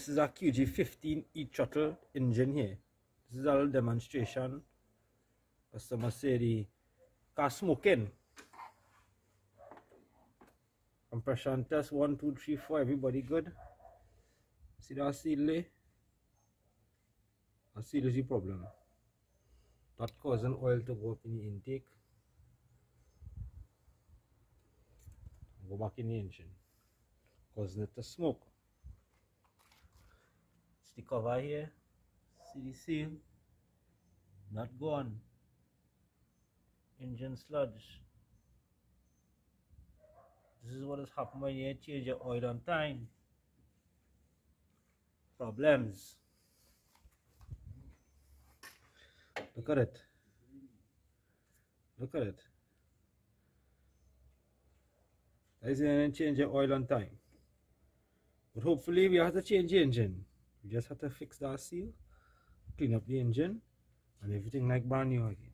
This is a qg15 e-throttle engine here. This is a demonstration. Customer say the car smoking. Compression test 1, 2, 3, 4. Everybody good? See that seal there? That seal is the problem. That causing oil to go up in the intake. Go back in the engine. Causing it to smoke. It's the cover here. See the seal? Not gone. Engine sludge. This is what has happened when you change your oil on time. Problems. Look at it. Look at it. Guys, you didn't change your oil on time. But hopefully we have to change the engine. We just have to fix that seal, clean up the engine, and everything like brand new again.